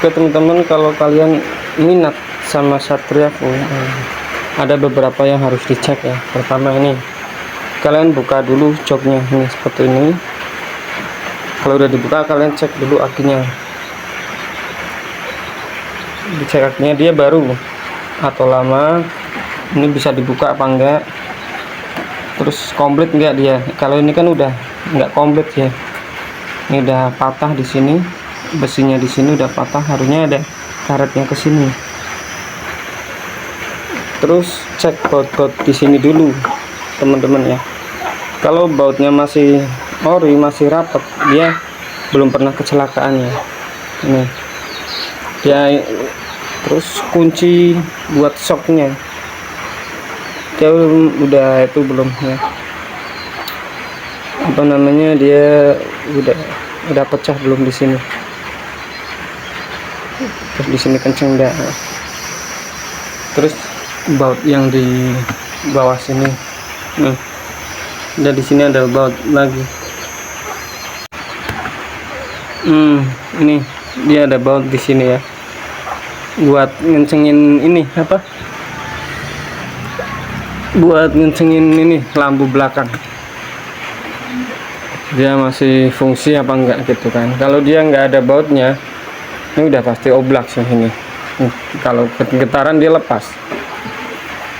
Oke teman-teman, kalau kalian minat sama Satria full, ada beberapa yang harus dicek ya. Pertama ini, kalian buka dulu joknya ini seperti ini. Kalau udah dibuka, kalian cek dulu akinya. Dicek akinya dia baru atau lama, ini bisa dibuka apa enggak, terus komplit enggak dia. Kalau ini kan udah enggak komplit ya, ini udah patah di sini, besinya di sini udah patah, harusnya ada karetnya ke sini. Terus cek baut-baut di sini dulu teman-teman ya. Kalau bautnya masih ori, masih rapat, dia belum pernah kecelakaan ya. Ini dia. Terus kunci buat shocknya dia udah itu belum ya, apa namanya, dia udah pecah belum di sini. Terus di sini kenceng enggak. Terus baut yang di bawah sini, dan di sini ada baut lagi. Ini dia ada baut di sini ya, buat ngencengin ini apa, buat ngencengin ini lampu belakang. Dia masih fungsi apa enggak gitu kan. Kalau dia nggak ada bautnya, ini udah pasti oblak sih ini. Kalau getaran dia lepas.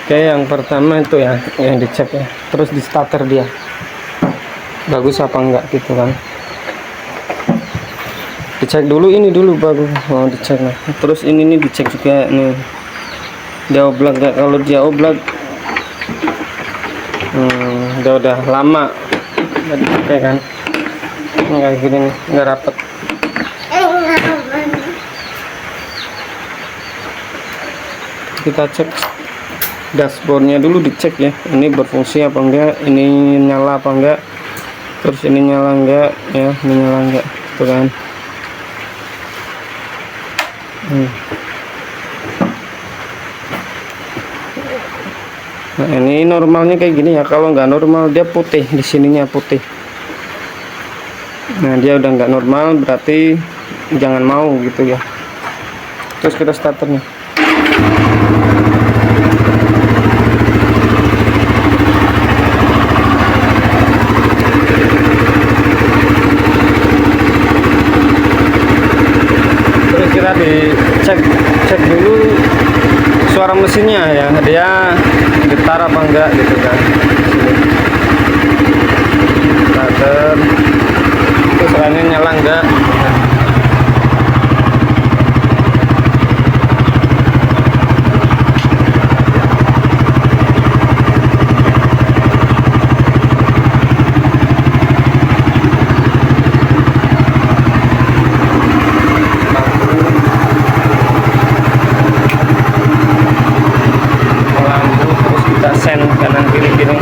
Oke, yang pertama itu ya yang dicek ya. Terus di starter dia bagus apa enggak gitu kan. Dicek dulu ini dulu bagus, mau dicek. Nah terus ini nih dicek juga nih, dia oblak nggak. Kalau dia oblak, udah lama nggak dipakai kan, nggak gini nih, nggak rapet. Kita cek dashboardnya dulu, dicek ya, ini berfungsi apa enggak, ini nyala apa enggak, terus ini nyala enggak ya, ini nyala enggak tuh kan. Nah ini normalnya kayak gini ya. Kalau nggak normal dia putih, di sininya putih. Nah dia udah nggak normal, berarti jangan mau gitu ya. Terus kita starternya. Terus kita cek dulu suara mesinnya ya, dia getar apa enggak gitu kan. Starter, terus lainnya nyala enggak. Kanan kiri gini.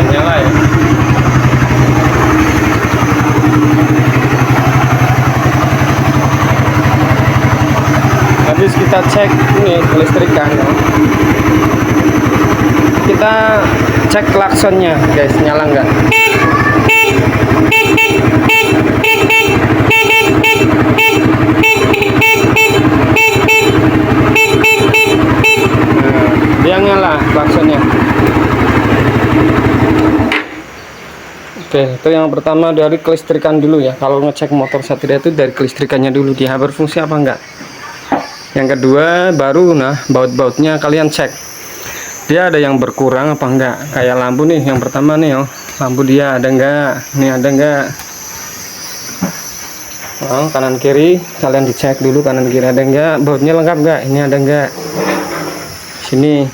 Nyala ya. Habis kita cek ini kelistrikan ya. Kita cek klaksonnya guys, nyala enggak. Dia nyala klaksonnya. Oke, itu yang pertama dari kelistrikan dulu ya. Kalau ngecek motor Satria itu dari kelistrikannya dulu, dia berfungsi apa enggak. Yang kedua baru baut-bautnya kalian cek, dia ada yang berkurang apa enggak. Kayak lampu nih, yang pertama nih lampu dia ada enggak, nih ada enggak. Kanan kiri kalian dicek dulu, kanan kiri ada enggak, bautnya lengkap enggak, ini ada enggak, sini.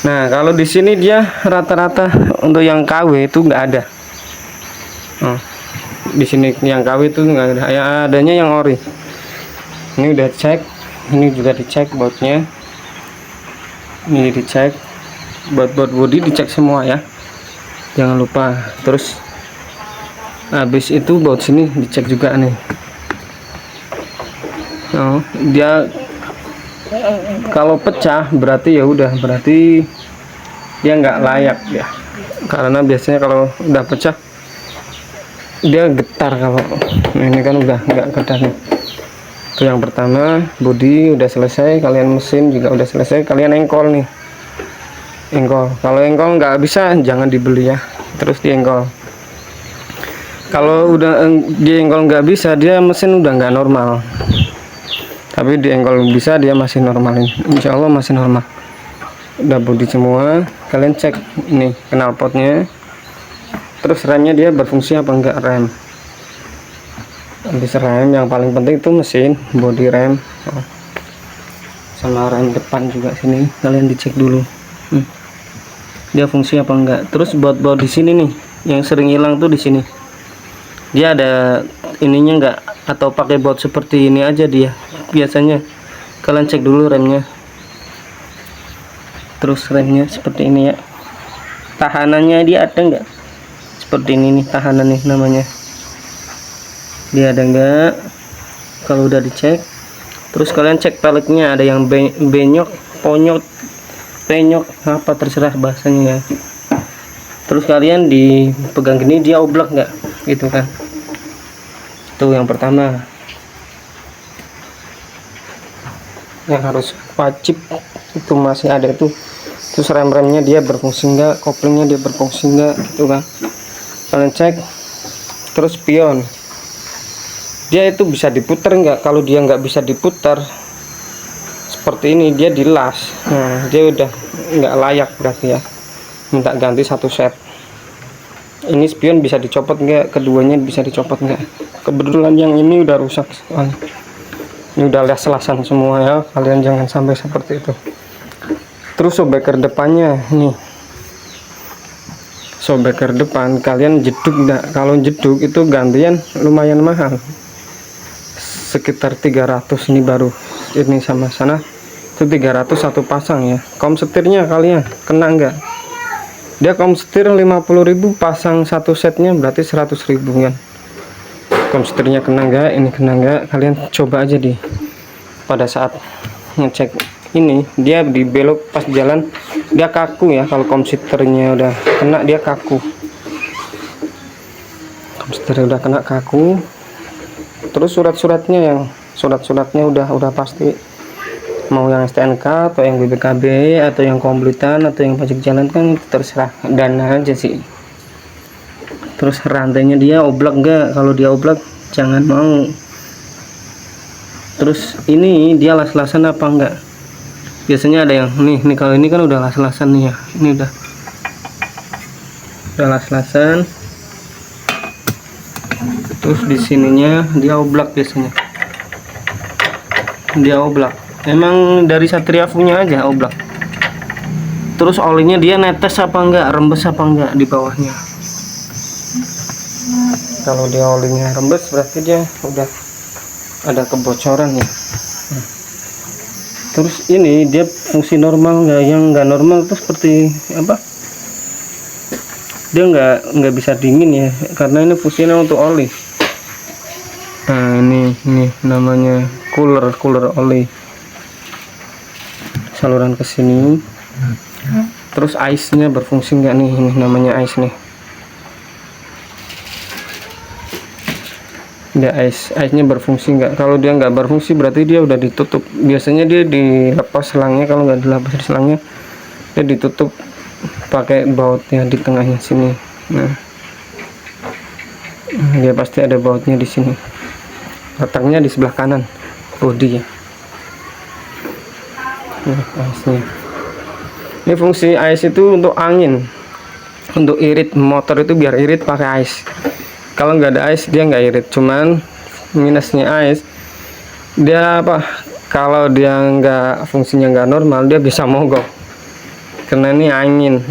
Nah kalau di sini dia rata-rata untuk yang KW itu enggak ada. Di sini yang KW itu enggak ada, yang adanya yang ori. Ini udah cek, ini juga dicek bautnya. Ini dicek, baut bodi dicek semua ya, jangan lupa. Terus habis itu baut sini dicek juga nih, Oh, dia kalau pecah berarti ya udah, berarti dia nggak layak ya, karena biasanya kalau udah pecah dia getar. Kalau ini kan udah nggak getar nih. Itu yang pertama. Bodi udah selesai, kalian mesin juga udah selesai, kalian engkol nih, engkol. Kalau engkol nggak bisa jangan dibeli ya, terus diengkol. Kalau udah diengkol nggak bisa, dia mesin udah nggak normal. Tapi diengkol bisa, dia masih normalin, insya Allah masih normal. Udah bodi semua, kalian cek ini knalpotnya, terus remnya dia berfungsi apa enggak. Rem, habis rem yang paling penting itu mesin, bodi, rem, sama rem depan juga sini kalian dicek dulu dia fungsi apa enggak. Terus baut-baut di sini nih yang sering hilang tuh, di sini dia ada ininya enggak, atau pakai baut seperti ini aja dia biasanya. Kalian cek dulu remnya, terus remnya seperti ini ya, tahanannya dia ada enggak, seperti ini nih tahanan nih namanya, dia ada enggak. Kalau udah dicek, terus kalian cek peleknya ada yang benyok, ponyok, penyok, apa terserah bahasanya ya. Terus kalian dipegang gini, dia oblak nggak gitu kan. Itu yang pertama yang harus wajib, itu masih ada itu. Terus rem-remnya dia berfungsi nggak, koplingnya dia berfungsi nggak gitu kan, kalian cek. Terus spion dia itu bisa diputar nggak. Kalau dia nggak bisa diputar seperti ini, dia dilas, nah dia udah nggak layak berarti ya, minta ganti satu set. Ini spion bisa dicopot nggak, keduanya bisa dicopot nggak. Kebetulan yang ini udah rusak, ini udah les-lesan semua ya, kalian jangan sampai seperti itu. Terus shockbreaker depannya nih, shockbreaker depan kalian jeduk nggak. Kalau jeduk itu gantian lumayan mahal, sekitar 300 ini baru ini sama sana itu 300 satu pasang ya. Kom setirnya kalian kena nggak, dia kom setir 50.000, pasang satu setnya berarti 100.000 kan. Kom setirnya kena nggak, ini kena nggak, kalian coba aja di pada saat ngecek ini, dia di belok pas jalan dia kaku ya. Kalau kom setirnya udah kena dia kaku, kom setirnya udah kena kaku. Terus surat-suratnya udah pasti, mau yang STNK atau yang BPKB atau yang kompletan atau yang pajak jalan kan terserah, dana aja sih. Terus rantainya dia oblak enggak, kalau dia oblak jangan mau. Terus ini dia las-lasan apa enggak, biasanya ada yang nih kalau ini kan udah las-lasan nih ya, ini udah las-lasan. Terus di sininya dia oblak, biasanya dia oblak, emang dari Satria punya aja oblak. Terus olinya dia netes apa enggak, rembes apa enggak di bawahnya. Kalau dia olinya rembes berarti dia udah ada kebocoran ya. Terus ini dia fungsi normal nggak, yang nggak normal itu seperti apa, dia nggak bisa dingin ya, karena ini fungsinya untuk oli. Nah ini namanya cooler oli, saluran ke sini. Terus ice-nya berfungsi nggak nih, ini namanya ice nih. Dia ice-nya berfungsi nggak. Kalau dia nggak berfungsi berarti dia udah ditutup. Biasanya dia dilepas selangnya, kalau nggak dilepas selangnya dia ditutup pakai bautnya di tengahnya sini. Nah dia pasti ada bautnya di sini, letaknya di sebelah kanan bodi ya. Ice-nya. Ini fungsi ice itu untuk angin, untuk irit motor itu, biar irit pakai ice. Kalau nggak ada ice dia nggak irit. Cuman minusnya ice, dia apa, kalau dia nggak, fungsinya nggak normal, dia bisa mogok. Karena ini angin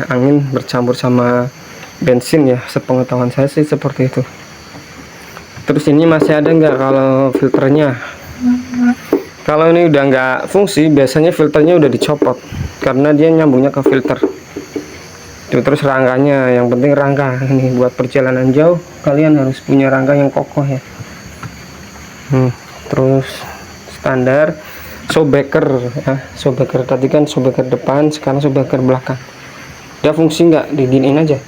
bercampur sama bensin ya, sepengetahuan saya sih seperti itu. Terus ini masih ada nggak kalau filternya? Kalau ini udah nggak fungsi, biasanya filternya udah dicopot karena dia nyambungnya ke filter. Terus rangkanya, yang penting rangka ini buat perjalanan jauh kalian harus punya rangka yang kokoh ya. Terus standar shoebacker ya. Shoebacker tadi kan shoebacker depan, sekarang shoebacker belakang. Dia fungsi nggak, diginiin aja.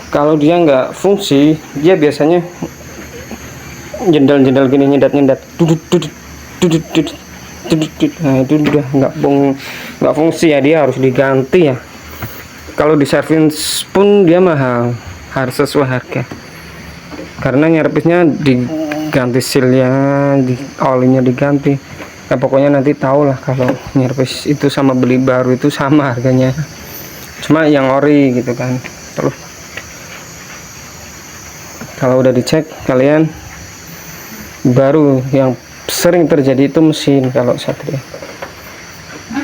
Kalau dia nggak fungsi, dia biasanya jendal-jendal gini, nyedat-nyedat, dudut dudut dudut dudut dudut dudut. Nah itu udah nggak fungsi ya, dia harus diganti ya. Kalau di servis pun dia mahal, harus sesuai harga, karena nyervisnya diganti sealnya, olinya diganti ya. Pokoknya nanti tahu lah, kalau nyervis itu sama beli baru itu sama harganya, cuma yang ori gitu kan. Terus kalau udah dicek kalian, baru yang sering terjadi itu mesin kalau Satria.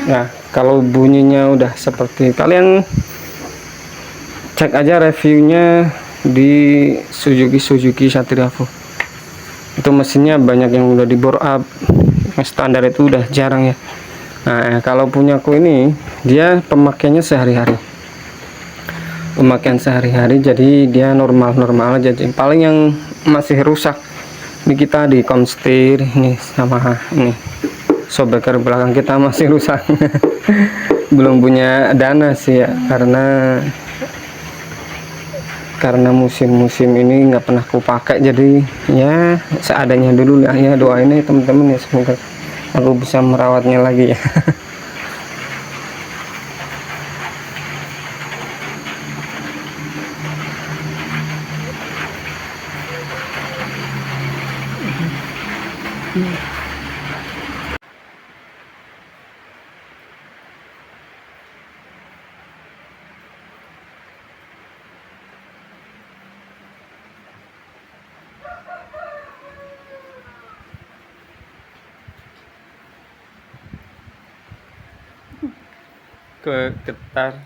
Nah kalau bunyinya udah seperti, kalian cek aja reviewnya di Suzuki Satria Full. Itu mesinnya banyak yang udah di bore up, standar itu udah jarang ya. Nah kalau punyaku ini, dia pemakaiannya sehari-hari, jadi dia normal aja. Paling yang masih rusak di kita di konstir ini, sama ini shoebacker belakang kita masih rusak. Belum punya dana sih ya, karena musim ini nggak pernah aku pakai, jadi ya seadanya dulu lah ya. Doain ya teman-teman ya, semoga aku bisa merawatnya lagi ya. Ke getar